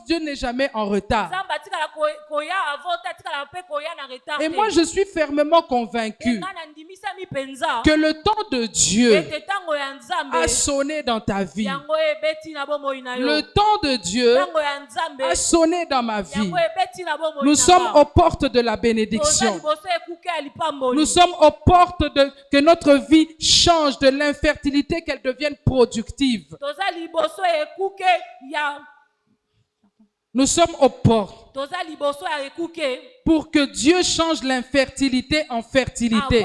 Dieu n'est jamais en retard. Et moi, je suis fermement convaincu que le temps de Dieu a sonné dans ta vie. Le temps de Dieu a sonné dans ma vie. Nous sommes aux portes de la bénédiction. Nous sommes aux portes de que notre vie change de l'infertilité, qu'elle devienne productive. Nous sommes aux portes pour que Dieu change l'infertilité en fertilité.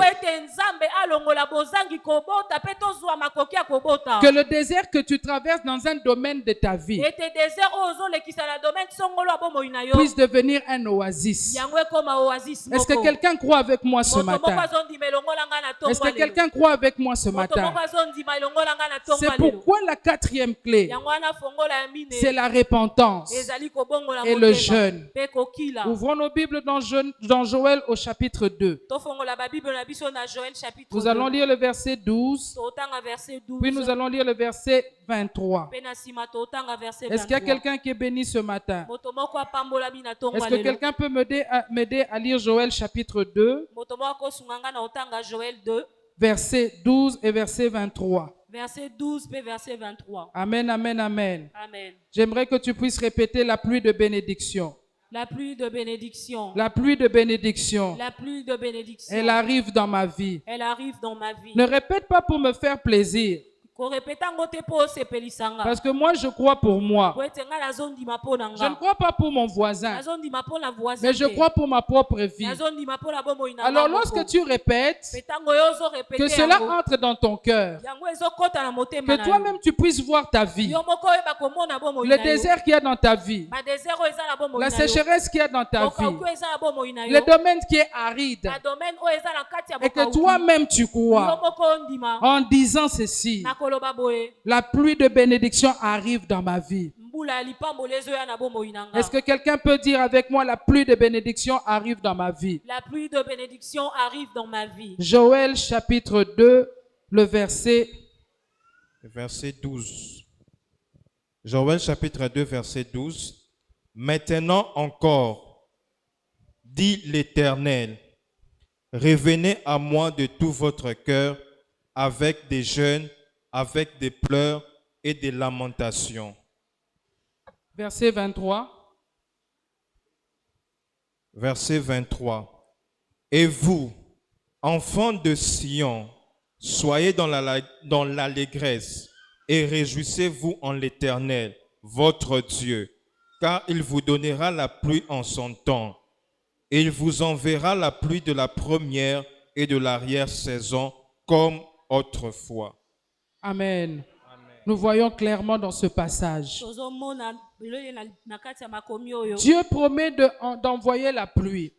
Que le désert que tu traverses dans un domaine de ta vie puisse devenir un oasis. Est-ce que quelqu'un croit avec moi ce matin? Est-ce que quelqu'un croit avec moi ce matin? C'est pourquoi la quatrième clé, c'est la repentance et le jeûne. Ouvrons nos Bibles dans Joël au chapitre 2. Nous allons lire le verset 12, puis nous allons lire le verset 23. Est-ce qu'il y a quelqu'un qui est béni ce matin? Est-ce que quelqu'un peut m'aider à lire Joël chapitre 2, verset 12 et verset 23? Verset 12 et verset 23. Amen, amen, amen. Amen. J'aimerais que tu puisses répéter la pluie de bénédiction. La pluie de bénédiction. La pluie de bénédiction. La pluie de bénédiction. Elle arrive dans ma vie. Elle arrive dans ma vie. Ne répète pas pour me faire plaisir. Parce que moi, je crois pour moi. Je ne crois pas pour mon voisin, mais je crois pour ma propre vie. Alors, lorsque tu répètes, que cela entre dans ton cœur, que toi-même tu puisses voir ta vie, le désert qu'il y a dans ta vie, la sécheresse qu'il y a dans ta vie, le domaine qui est aride, et que toi-même tu crois en disant ceci: la pluie de bénédiction arrive dans ma vie. Est-ce que quelqu'un peut dire avec moi: la pluie de bénédiction arrive dans ma vie? La pluie de bénédiction arrive dans ma vie. Joël chapitre 2, le verset 12. Joël chapitre 2, verset 12. Maintenant encore, dit l'Éternel, revenez à moi de tout votre cœur avec des jeûnes, avec des pleurs et des lamentations. Verset 23. Verset 23. Et vous, enfants de Sion, soyez dans l'allégresse et réjouissez-vous en l'Éternel, votre Dieu, car il vous donnera la pluie en son temps. Et il vous enverra la pluie de la première et de l'arrière-saison comme autrefois. Amen. Nous voyons clairement dans ce passage. Dieu promet d'envoyer la pluie.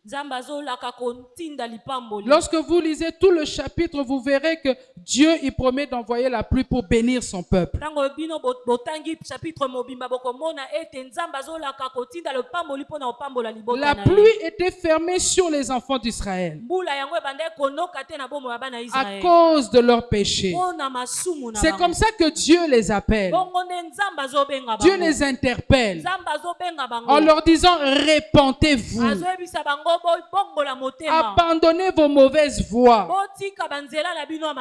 Lorsque vous lisez tout le chapitre, vous verrez que Dieu il promet d'envoyer la pluie pour bénir son peuple. La pluie était fermée sur les enfants d'Israël à cause de leurs péchés. C'est comme ça que Dieu les appelle. Dieu les interpelle en leur disant: répentez-vous, abandonnez vos mauvaises voies,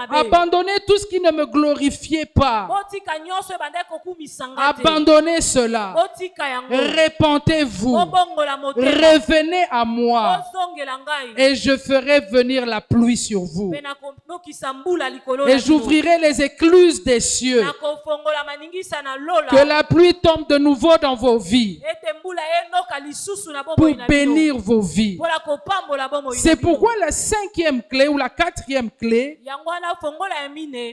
abandonnez tout ce qui ne me glorifiait pas, abandonnez cela, répentez-vous, revenez à moi et je ferai venir la pluie sur vous et j'ouvrirai les écluses des cieux, que la pluie tombe de nouveau dans vos vies pour bénir vos vies. C'est pourquoi la cinquième clé ou la quatrième clé,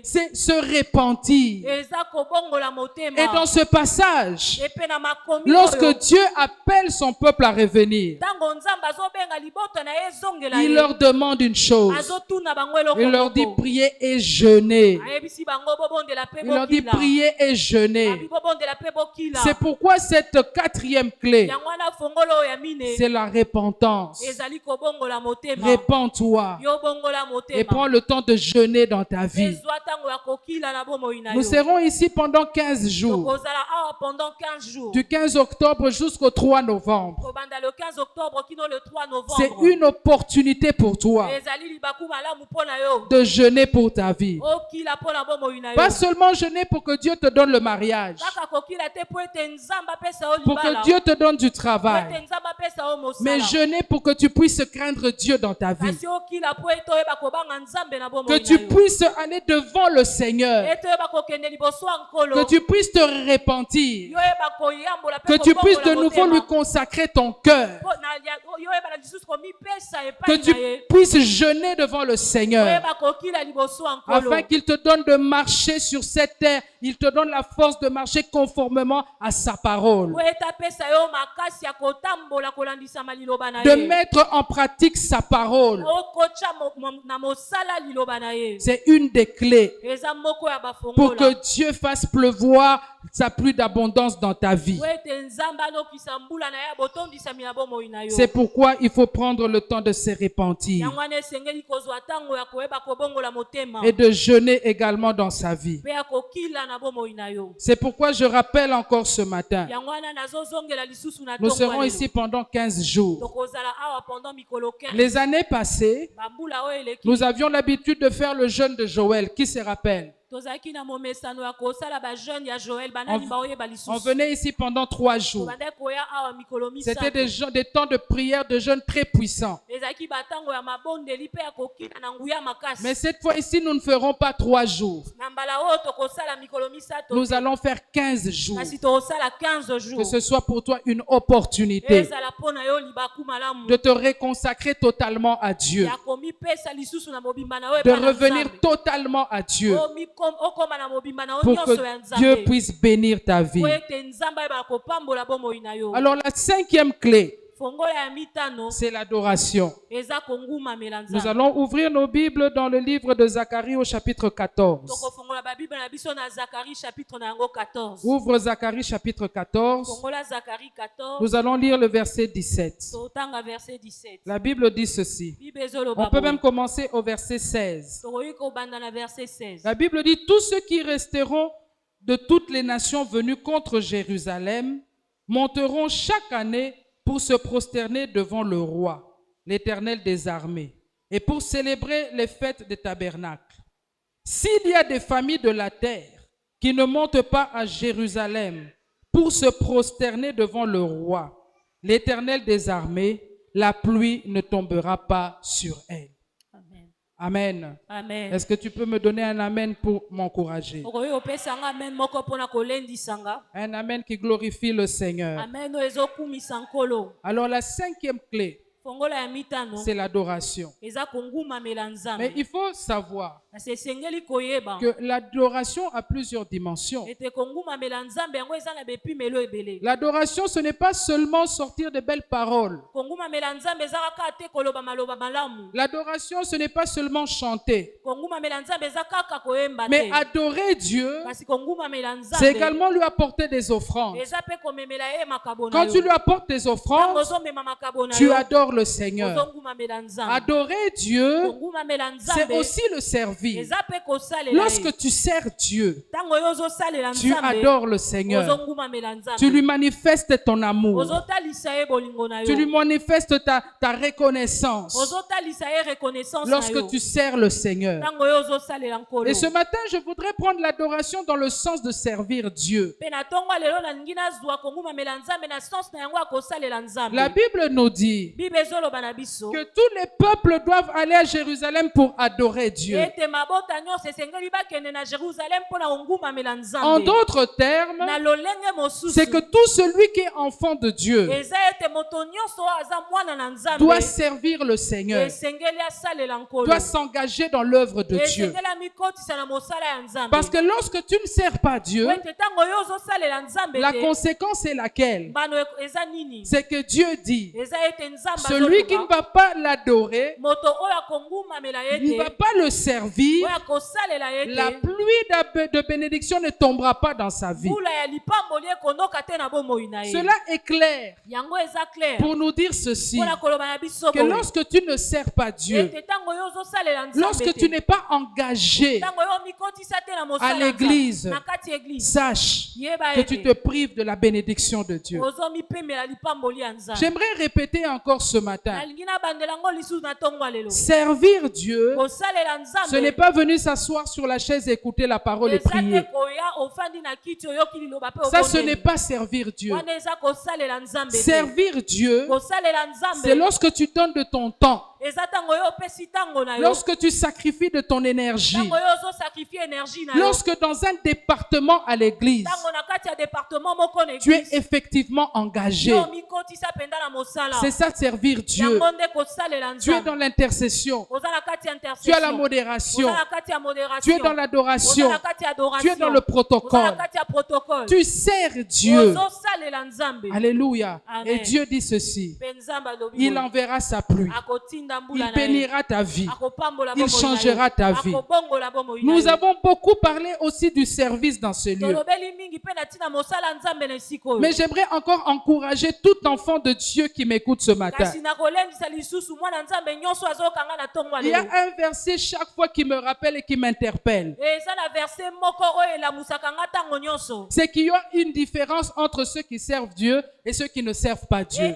c'est se repentir. Et dans ce passage, lorsque Dieu appelle son peuple à revenir, il leur demande une chose. Il leur leur dit priez et jeûnez. Il leur dit priez et jeûnez. C'est pourquoi cette quatrième clé, c'est la repentance. Répands-toi et prends le temps de jeûner dans ta vie. Nous serons ici pendant 15 jours. Du 15 octobre jusqu'au 3 novembre. C'est une opportunité pour toi de jeûner pour ta vie. Pas seulement jeûner pour que Dieu te donne le mariage, pour que Dieu te donne du travail, mais jeûner pour que tu puisses craindre Dieu dans ta vie. Que tu puisses aller devant le Seigneur. Que tu puisses te repentir. Que tu puisses de nouveau lui consacrer ton cœur. Que tu puisses jeûner devant le Seigneur. Afin qu'il te donne de marcher sur cette terre. Il te donne la force de marcher conformément à sa parole. De mettre en pratique sa parole. C'est une des clés pour que Dieu fasse pleuvoir sa pluie d'abondance dans ta vie. C'est pourquoi il faut prendre le temps de se repentir et de jeûner également dans sa vie. C'est pourquoi je rappelle encore ce matin, nous serons ici pendant 15 jours. Les années passées, nous avions l'habitude de faire le jeûne de Joël. Qui se rappelle? On venait ici pendant 3 jours. C'était des temps de prière, de jeûne très puissants. Mais cette fois ici, nous ne ferons pas 3 jours. Nous allons faire 15 jours. Que ce soit pour toi une opportunité de te reconsacrer totalement à Dieu. De revenir totalement à Dieu. Pour que Dieu puisse bénir ta vie. Alors la 5e clé, c'est l'adoration. Nous allons ouvrir nos Bibles dans le livre de Zacharie au chapitre 14. Ouvre Zacharie chapitre 14. Nous allons lire le verset 17. La Bible dit ceci. On peut même commencer au verset 16. La Bible dit: tous ceux qui resteront de toutes les nations venues contre Jérusalem monteront chaque année pour se prosterner devant le roi, l'Éternel des armées, et pour célébrer les fêtes des tabernacles. S'il y a des familles de la terre qui ne montent pas à Jérusalem pour se prosterner devant le roi, l'Éternel des armées, la pluie ne tombera pas sur elles. Amen. Amen. Est-ce que tu peux me donner un amen pour m'encourager? Un amen qui glorifie le Seigneur. Alors la 5e clé, c'est l'adoration. Mais il faut savoir que l'adoration a plusieurs dimensions. L'adoration, ce n'est pas seulement sortir de belles paroles. L'adoration, ce n'est pas seulement chanter. Mais adorer Dieu, c'est également lui apporter des offrandes. Quand tu lui apportes des offrandes, tu adores le Seigneur. Adorer Dieu, c'est aussi le servir. Lorsque tu sers Dieu, tu adores le Seigneur. Tu lui manifestes ton amour. Tu lui manifestes ta reconnaissance lorsque tu sers le Seigneur. Et ce matin, je voudrais prendre l'adoration dans le sens de servir Dieu. La Bible nous dit que tous les peuples doivent aller à Jérusalem pour adorer Dieu. En d'autres termes, c'est que tout celui qui est enfant de Dieu doit servir le Seigneur, doit s'engager dans l'œuvre de Dieu. Parce que lorsque tu ne sers pas Dieu, la conséquence est laquelle? C'est que Dieu dit, Celui qui ne va pas l'adorer, ne va pas le servir, la pluie de bénédiction ne tombera pas dans sa vie. Cela est clair pour nous dire ceci, que lorsque tu ne sers pas Dieu, lorsque tu n'es pas engagé à l'église, sache que tu te prives de la bénédiction de Dieu. J'aimerais répéter encore ce matin. Servir Dieu, ce n'est pas venir s'asseoir sur la chaise et écouter la parole et prier. Ça, ce n'est pas servir Dieu. Servir Dieu, c'est lorsque tu donnes de ton temps, lorsque tu sacrifies de ton énergie, lorsque dans un département à l'église, tu es effectivement engagé. C'est ça, servir Dieu. Tu es dans l'intercession, tu es à la modération, tu es dans l'adoration, tu es dans le protocole, tu sers Dieu. Alléluia. Et Dieu dit ceci, il enverra sa pluie, il bénira ta vie, il changera ta vie. Nous avons beaucoup parlé aussi du service dans ce lieu. Mais j'aimerais encore encourager tout enfant de Dieu qui m'écoute ce matin. Il y a un verset chaque fois qui me rappelle et qui m'interpelle. C'est qu'il y a une différence entre ceux qui servent Dieu et ceux qui ne servent pas Dieu.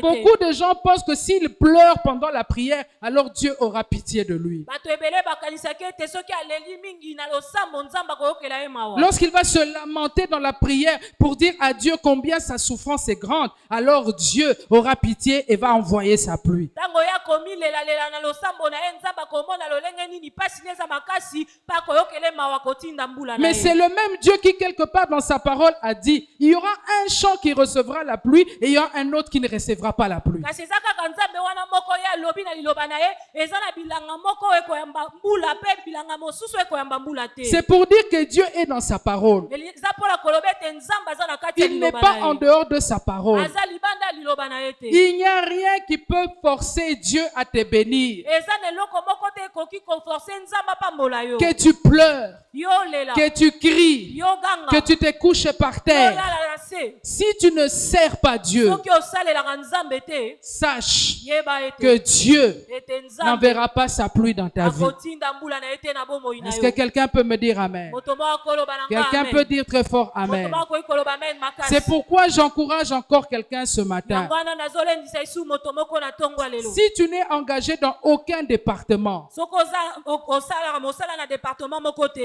Beaucoup de gens pensent que s'il pleure pendant la prière, alors Dieu aura pitié de lui. Lorsqu'il va se lamenter dans la prière pour dire à Dieu combien sa souffrance est grande, alors Dieu aura pitié et va envoyer sa pluie. Mais c'est le même Dieu qui quelque part dans sa parole a dit, il y aura un champ qui recevra la pluie et il y aura un autre qui ne recevra pas la pluie. C'est pour dire que Dieu est dans sa parole. Il n'est pas en dehors de sa parole. Il n'y a rien qui peut forcer Dieu à te bénir. Que tu pleures, que tu cries, que tu te couches par terre. Si tu ne sers pas Dieu, sache que Dieu n'enverra pas sa pluie dans ta vie. Est-ce que quelqu'un peut me dire amen? Quelqu'un peut dire très fort amen. C'est pourquoi j'encourage encore quelqu'un ce matin. Si tu n'es engagé dans aucun département,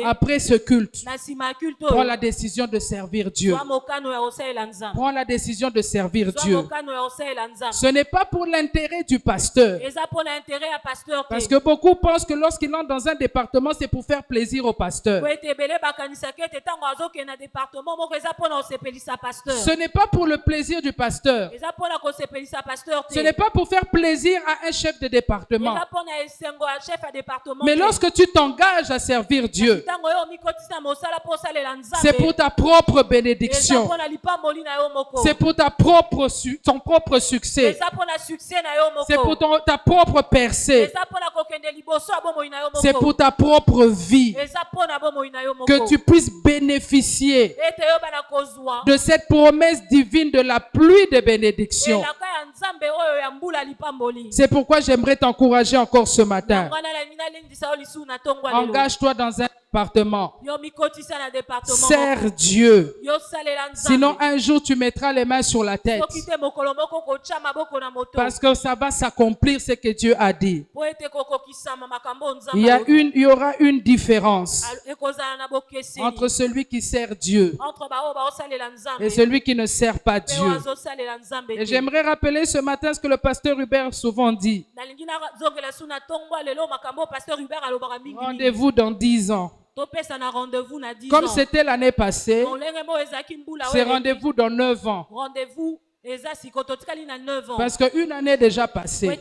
après ce culte, prends la décision de servir Dieu. Prends la décision de servir Dieu. Ce n'est pas pour l'intérêt du pasteur. Parce que beaucoup pensent que lorsqu'ils entrent dans un département, c'est pour faire plaisir au pasteur. Ce n'est pas pour le plaisir du pasteur. Ce n'est pas pour faire plaisir à un chef de département. Mais lorsque tu t'engages à servir Dieu, c'est pour ta propre bénédiction. C'est pour ton propre succès. C'est pour ta propre percée. C'est pour ta propre vie. Que tu puisses bénéficier de cette promesse divine de la pluie de bénédiction. C'est pourquoi j'aimerais t'encourager encore ce matin. Engage-toi dans un département. Sers Dieu. Sinon un jour tu mettras les mains sur la tête. Parce que ça va s'accomplir ce que Dieu a dit. Il y aura une différence entre celui qui sert Dieu et celui qui ne sert pas Dieu. Et j'aimerais rappeler ce matin ce que le pasteur Hubert souvent dit. Rendez-vous dans 10 ans. Comme c'était l'année passée, c'est rendez-vous dans 9 ans. Parce qu'une année est déjà passée.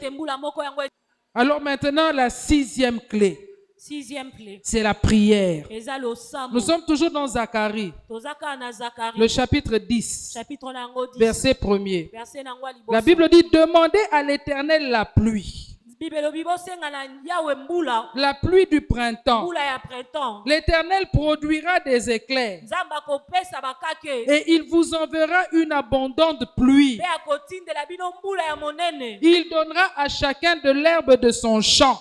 Alors maintenant, la 6e clé. c'est la prière. Nous sommes toujours dans Zacharie, le chapitre 10, verset 1er. La Bible dit, demandez à l'Éternel la pluie. La pluie du printemps. L'Éternel produira des éclairs et il vous enverra une abondante pluie. Il donnera à chacun de l'herbe de son champ.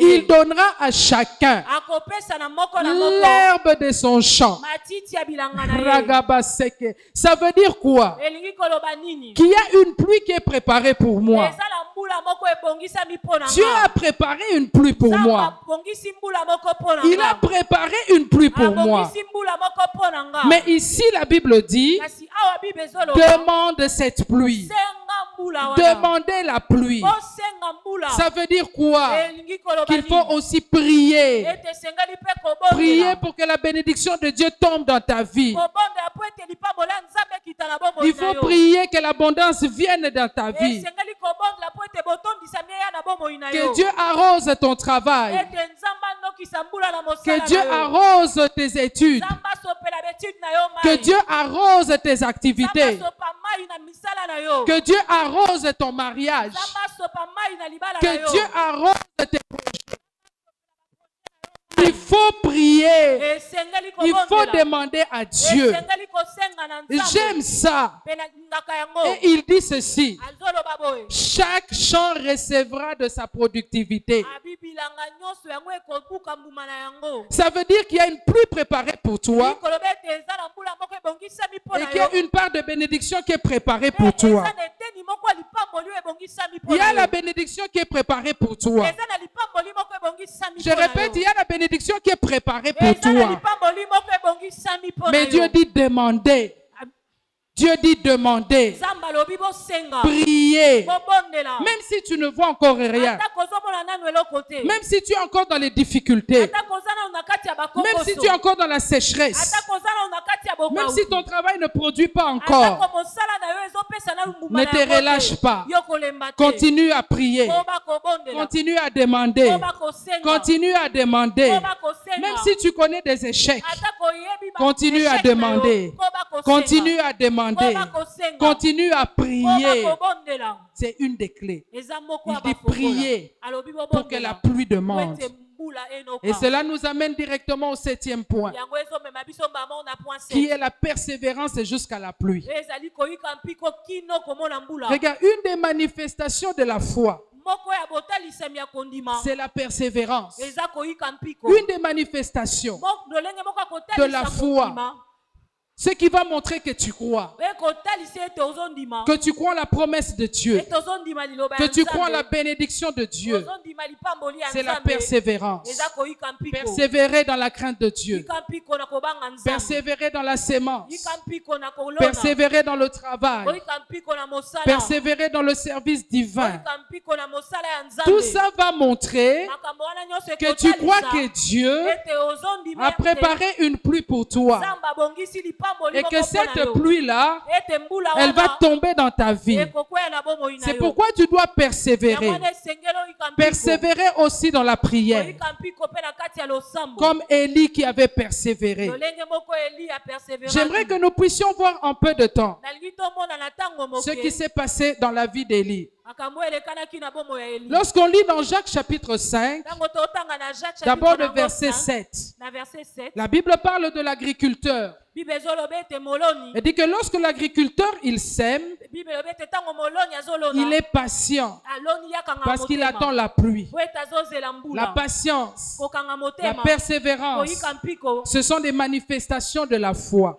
Il donnera à chacun l'herbe de son champ. Ça veut dire quoi? Qu'il y a une pluie qui est préparée pour moi. Dieu a préparé une pluie pour moi. Il a préparé une pluie pour moi. Mais ici, la Bible dit, demande cette pluie. Demandez la pluie. Ça veut dire quoi? Qu'il faut aussi prier. Prier pour que la bénédiction de Dieu tombe dans ta vie. Il faut prier que l'abondance vienne dans ta vie. Que Dieu arrose ton travail. Que Dieu arrose tes études. Que Dieu arrose tes activités. Que Dieu arrose ton mariage. Que Dieu arrose tes projets. Il faut prier. Il faut demander à Dieu. J'aime ça. Et il dit ceci. Chaque champ recevra de sa productivité. Ça veut dire qu'il y a une pluie préparée pour toi. Et qu'il y a une part de bénédiction qui est préparée pour toi. Il y a la bénédiction qui est préparée pour toi. Je répète, il y a la bénédiction qui est préparée pour toi. Mais Dieu dit demandez. Dieu dit demandez, priez, même si tu ne vois encore rien, même si tu es encore dans les difficultés, même si tu es encore dans la sécheresse, même si ton travail ne produit pas encore, ne te relâche pas. Continue à prier, continue à demander, continue à demander. Même si tu connais des échecs, continue à demander, continue à demander. Continue à prier. C'est une des clés. Il dit prier pour que la pluie demande. Et cela nous amène directement au 7e point, qui est la persévérance jusqu'à la pluie. Regarde, une des manifestations de la foi, c'est la persévérance. Une des manifestations de la foi, ce qui va montrer que tu crois. Que tu crois en la promesse de Dieu. Que tu crois en la bénédiction de Dieu. C'est la persévérance. Persévérer dans la crainte de Dieu. Persévérer dans la sémence. Persévérer dans le travail. Persévérer dans le service divin. Tout ça va montrer que tu crois que Dieu a préparé une pluie pour toi. Et que cette pluie-là, elle va tomber dans ta vie. C'est pourquoi tu dois persévérer. Persévérer aussi dans la prière. Comme Élie qui avait persévéré. J'aimerais que nous puissions voir un peu de temps ce qui s'est passé dans la vie d'Élie. Lorsqu'on lit dans Jacques chapitre 5, d'abord le verset 7, la Bible parle de l'agriculteur. Elle dit que lorsque l'agriculteur il sème, il est patient parce qu'il attend la pluie. La patience, la persévérance, ce sont des manifestations de la foi.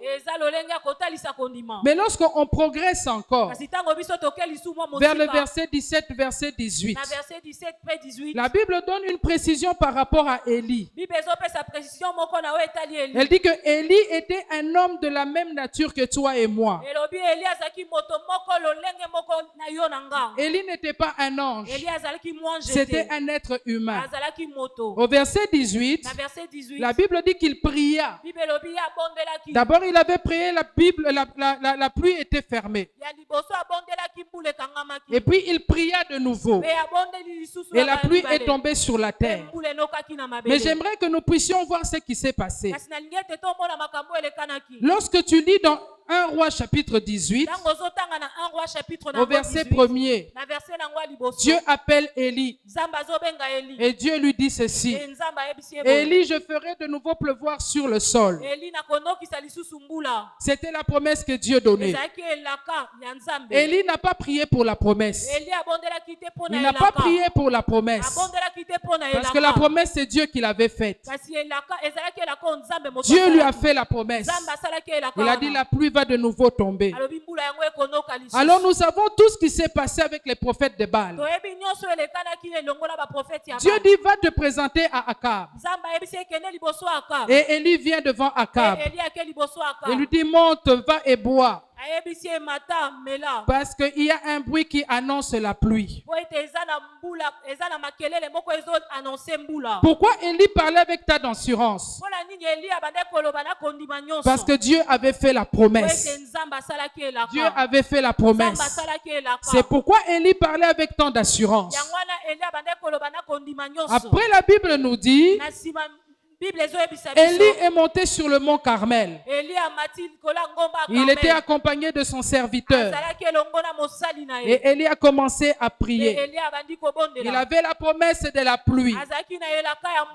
Mais lorsqu'on progresse encore vers le verset 17, verset 18, la Bible donne une précision par rapport à Élie. Elle dit que Élie était un homme de la même nature que toi et moi. Élie n'était pas un ange. C'était un être humain. Au verset 18, la Bible dit qu'il pria. D'abord, il avait prié, la pluie était fermée. Et puis, il pria de nouveau. Et la pluie est tombée sur la terre. Mais j'aimerais que nous puissions voir ce qui s'est passé. Lorsque tu lis dans 1 Roi chapitre 18, au verset 1er, Dieu appelle Élie et Dieu lui dit ceci: Élie, je ferai de nouveau pleuvoir sur le sol. C'était la promesse que Dieu donnait. Élie n'a pas prié pour la promesse. Il n'a pas prié pour la promesse. Parce que la promesse, c'est Dieu qui l'avait faite. Dieu lui a fait la promesse. Il a dit la pluie va de nouveau tomber. Alors nous savons tout ce qui s'est passé avec les prophètes de Baal. Dieu dit va te présenter à Akab. Et Élie vient devant Akab. Il lui dit monte, va et bois. Parce qu'il y a un bruit qui annonce la pluie. Pourquoi Élie parlait avec tant d'assurance? Parce que Dieu avait fait la promesse. Dieu avait fait la promesse. C'est pourquoi Élie parlait avec tant d'assurance. Après, la Bible nous dit Élie est monté sur le mont Carmel. Il était accompagné de son serviteur. Et Élie a commencé à prier. Il avait la promesse de la pluie.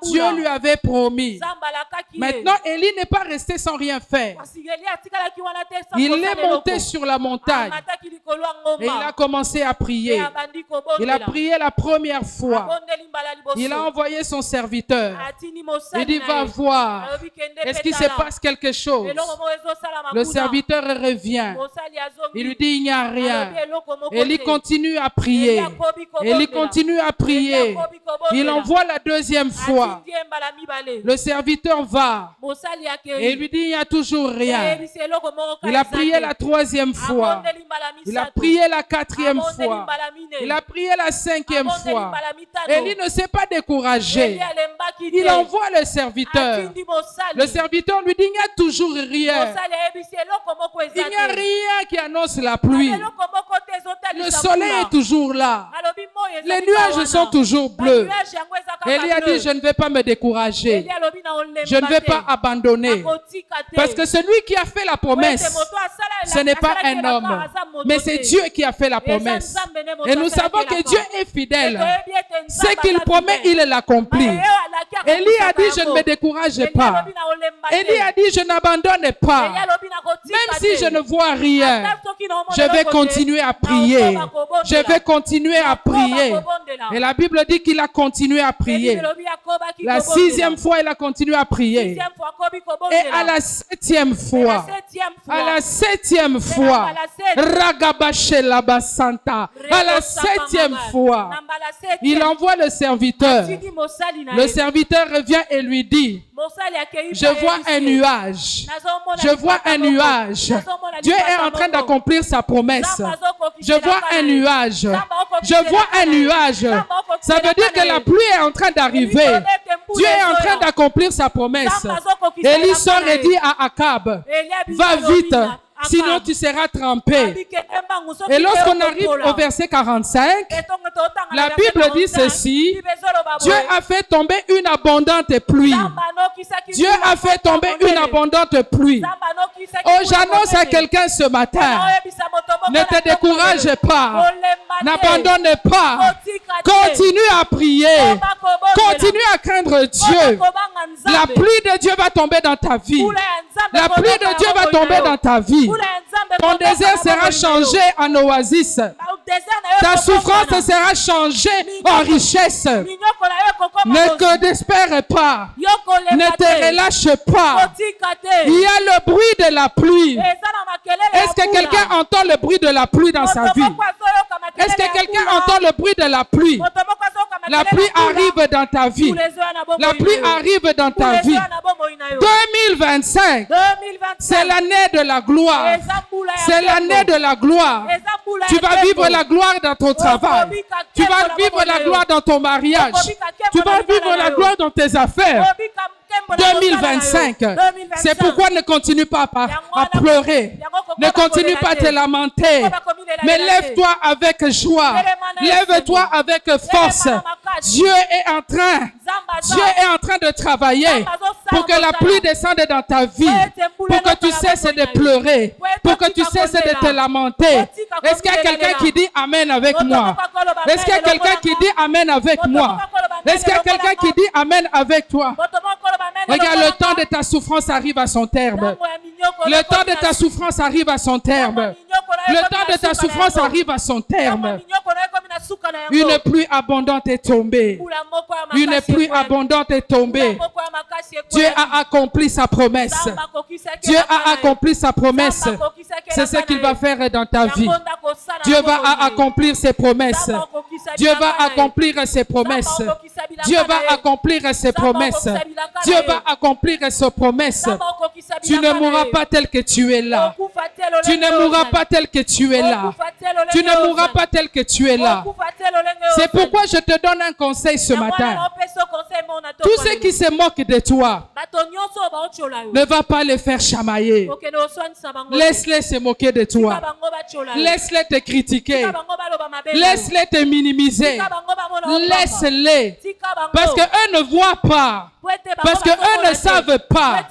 Dieu lui avait promis. Maintenant, Élie n'est pas resté sans rien faire. Il est monté sur la montagne. Et il a commencé à prier. Il a prié la première fois. Il a envoyé son serviteur. Il dit va voir. Est-ce qu'il se passe quelque chose? Le serviteur revient. Il lui dit il n'y a rien. Élie continue à prier. Élie continue à prier. Il envoie la deuxième fois. Le serviteur va. Et il lui dit il n'y a toujours rien. Il a prié la troisième fois. Il a prié la quatrième fois. Il a prié la cinquième fois. Élie ne s'est pas découragé. Il envoie le serviteur. Le serviteur lui dit il n'y a toujours rien. Il n'y a rien qui annonce la pluie. Le soleil est toujours là. Les nuages sont toujours bleus. Élie a dit je ne vais pas me décourager. Je ne vais pas abandonner. Parce que celui qui a fait la promesse, ce n'est pas un homme, mais c'est Dieu qui a fait la promesse. Et nous savons que Dieu est fidèle. Ce qu'il promet, il l'accomplit. Élie a dit je ne me décourage pas. Élie a dit je n'abandonne pas. Même si je ne vois rien, je vais continuer à prier. Je vais continuer à prier. Et la Bible dit qu'il a continué à prier. La sixième fois, il a continué à prier. Et à la septième fois, à la septième fois, il envoie le serviteur. Le serviteur revient et lui dit je vois un nuage. Je vois un nuage. Dieu est en train d'accomplir sa promesse. Je vois un nuage. Je vois un nuage. Ça veut dire que la pluie est en train d'arriver. Dieu est en train d'accomplir sa promesse. Élie sort et dit à Akab, va vite, sinon tu seras trempé. Et lorsqu'on arrive au verset 45, la Bible dit ceci: Dieu a fait tomber une abondante pluie. Dieu a fait tomber une abondante pluie. Oh, j'annonce à quelqu'un ce matin, ne te décourage pas, n'abandonne pas, continue à prier, continue à craindre Dieu. La pluie de Dieu va tomber dans ta vie. La pluie de Dieu va tomber dans ta vie. Ton désert sera changé en oasis. Ta souffrance sera changée en richesse. Ne t'espère pas. Ne te relâche pas. Il y a le bruit de la pluie. Est-ce que quelqu'un entend le bruit de la pluie dans sa vie? Est-ce que quelqu'un entend le bruit de la pluie? La pluie arrive dans ta vie. La pluie arrive dans ta vie. 2025, c'est l'année de la gloire. C'est l'année de la gloire. Tu vas vivre la gloire dans ton travail. Tu vas vivre la gloire dans ton mariage. Tu vas vivre la gloire dans tes affaires. 2025. C'est pourquoi ne continue pas à pleurer. Ne continue pas à te lamenter. Mais lève-toi avec joie. Lève-toi avec force. Dieu est en train de travailler pour que la pluie descende dans ta vie, pour que tu cesses de pleurer, pour que tu cesses de te lamenter. Est-ce qu'il y a quelqu'un qui dit Amen avec moi? Est-ce qu'il y a quelqu'un qui dit Amen avec moi? Est-ce qu'il y a quelqu'un qui dit Amen avec toi? Regarde, le temps de ta souffrance arrive à son terme. Le temps de ta souffrance arrive à son terme. Le temps de ta souffrance arrive à son terme. Une pluie abondante est tombée. Une pluie abondante est tombée. Dieu a accompli sa promesse. Dieu a accompli sa promesse. C'est ce qu'il va faire dans ta vie. Dieu va accomplir ses promesses. Dieu va accomplir ses promesses. Dieu va accomplir ses promesses. Dieu va accomplir ses promesses. Tu ne mourras pas tel que tu es là. Tu ne mourras pas tel que tu es là. Tu ne mourras pas tel que tu es là. C'est pourquoi je te donne un conseil ce matin. Tous ceux qui se moquent de toi, ne va pas les faire chamailler. Laisse-les se moquer de toi. Laisse-les te critiquer. Laisse-les te minimiser. Laisse-les. Parce qu'eux ne voient pas. Parce qu'eux ne savent pas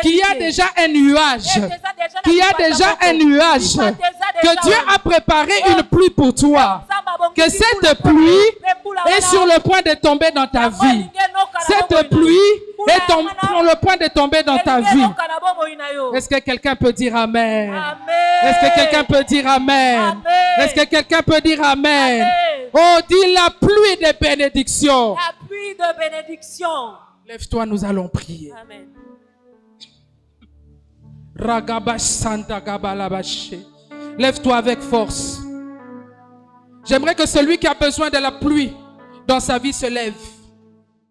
qu'il y a déjà un nuage. Qu'il y a déjà un nuage. Que Dieu a préparé une pluie pour toi. Que cette pluie est sur le point de tomber dans ta vie. Cette pluie est sur le point de tomber dans ta vie. Est-ce que quelqu'un peut dire Amen? Est-ce que quelqu'un peut dire Amen? Est-ce que quelqu'un peut dire Amen? Oh, dis la pluie de bénédiction. La pluie de bénédiction. Lève-toi, nous allons prier. Amen. Lève-toi avec force. J'aimerais que celui qui a besoin de la pluie dans sa vie se lève.